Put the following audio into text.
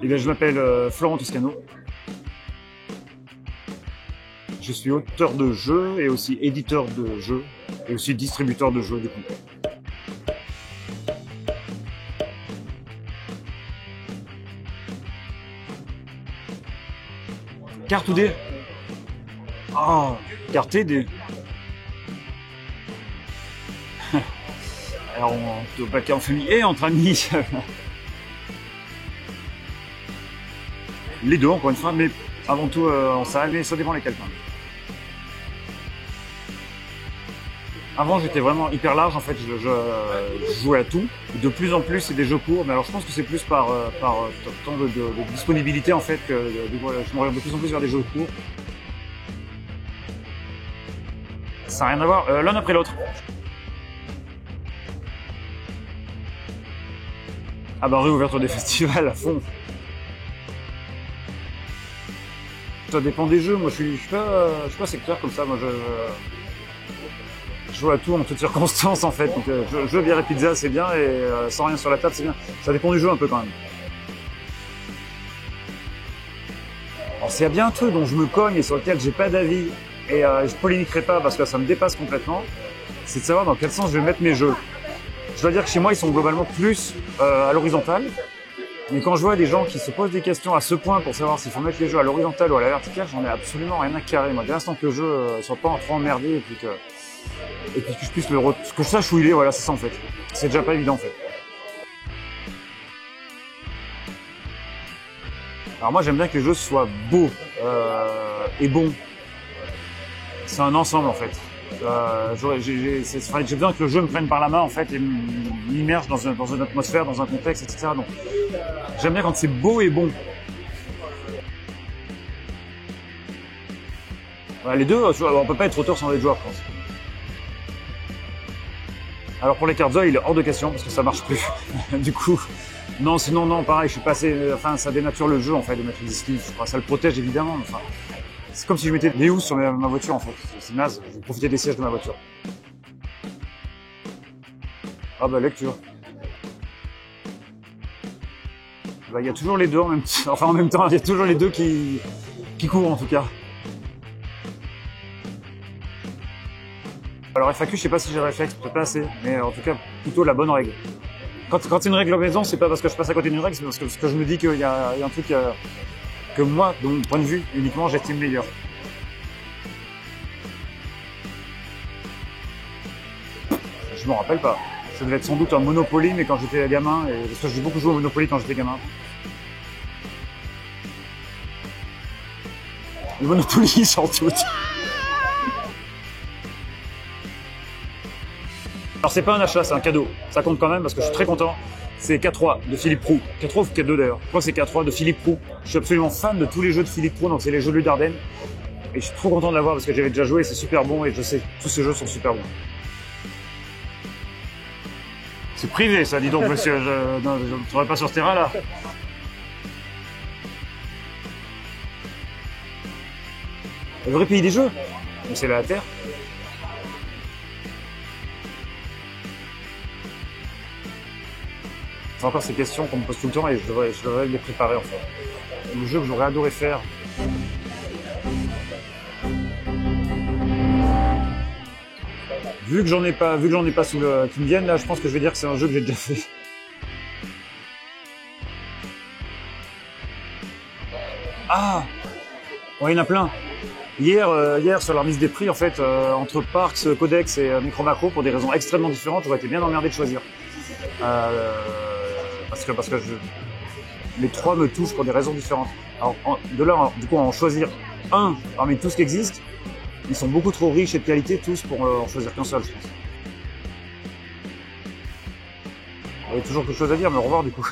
Eh bien, je m'appelle Florent Toscano. Je suis auteur de jeux et aussi éditeur de jeux et aussi distributeur de jeux du coup. Carte ou dés? Ah, carte et dés. Alors, on peut pas en famille et entre amis. Les deux, encore une fois, mais avant tout en salle, mais ça dépend lesquels. Avant, j'étais vraiment hyper large, en fait, je jouais à tout. De plus en plus, c'est des jeux courts, mais alors je pense que c'est plus par temps de disponibilité, en fait, que voilà, je m'oriente de plus en plus vers des jeux courts. Ça n'a rien à voir, l'un après l'autre. Ah bah, réouverture des festivals à fond. Ça dépend des jeux, moi je suis pas secteur comme ça, moi je joue à tout en toutes circonstances en fait, donc jeu, bière et pizza c'est bien et sans rien sur la table c'est bien. Ça dépend du jeu un peu quand même. Alors s'il y a bien un truc dont je me cogne et sur lequel j'ai pas d'avis et je polémiquerai pas parce que ça me dépasse complètement, c'est de savoir dans quel sens je vais mettre mes jeux. Je dois dire que chez moi ils sont globalement plus à l'horizontale. Mais quand je vois des gens qui se posent des questions à ce point pour savoir s'il faut mettre les jeux à l'horizontale ou à la verticale, j'en ai absolument rien à carrer. Moi, dès l'instant que le jeu soit pas trop emmerdé et puis que je puisse que je sache où il est, voilà, c'est ça en fait. C'est déjà pas évident en fait. Alors moi, j'aime bien que les jeux soient beaux et bons. C'est un ensemble en fait. J'ai besoin que le jeu me prenne par la main en fait et m'immerge dans une atmosphère, dans un contexte, etc. Donc, j'aime bien quand c'est beau et bon. Voilà, les deux, on peut pas être auteur sans être joueur, je pense. Alors pour les cartes il est hors de question parce que ça marche plus. Du coup, non, sinon non, pareil, je suis passé, enfin ça dénature le jeu en fait de mettre les esquives. Je crois que ça le protège évidemment. Enfin, c'est comme si je mettais des housses sur ma voiture en fait. C'est naze, je vais profiter des sièges de ma voiture. Ah bah lecture. Bah, il y a toujours les deux en même temps. Enfin en même temps, il y a toujours les deux qui courent en tout cas. Alors FAQ, je sais pas si j'ai réflexe, peut-être pas assez, mais en tout cas plutôt la bonne règle. Quand c'est une règle à maison, c'est pas parce que je passe à côté d'une règle, c'est parce que je me dis qu'il y a un truc que moi, de mon point de vue, uniquement j'estime meilleur. Je m'en rappelle pas. Ça devait être sans doute un Monopoly, mais quand j'étais gamin, parce que j'ai beaucoup joué au Monopoly quand j'étais gamin. Le Monopoly, sans doute. Alors c'est pas un achat, c'est un cadeau. Ça compte quand même parce que je suis très content. C'est K3 de Philippe Proulx. K3 ou K2 d'ailleurs. Je crois que c'est K3 de Philippe Proulx. Je suis absolument fan de tous les jeux de Philippe Proulx, donc c'est les jeux de Lue d'Ardenne. Et je suis trop content de l'avoir parce que j'avais déjà joué et c'est super bon et je sais que tous ces jeux sont super bons. C'est privé ça, dis donc monsieur, je ne serai pas sur ce terrain-là. Le vrai pays des jeux, donc c'est la Terre. C'est encore ces questions qu'on me pose tout le temps et je devrais les préparer en fait. Le jeu que j'aurais adoré faire. Vu que j'en ai pas sous qui me viennent là, je pense que je vais dire que c'est un jeu que j'ai déjà fait. Ah, ouais, il y en a plein. Hier sur la remise des prix en fait, entre Parks, Codex et Micro Macro, pour des raisons extrêmement différentes, j'aurais été bien emmerdé de choisir. Parce que les trois me touchent pour des raisons différentes. Alors de là, du coup, en choisir un parmi tout ce qui existe, ils sont beaucoup trop riches et de qualité tous pour en choisir qu'un seul, je pense. Il y a toujours quelque chose à dire, mais au revoir du coup.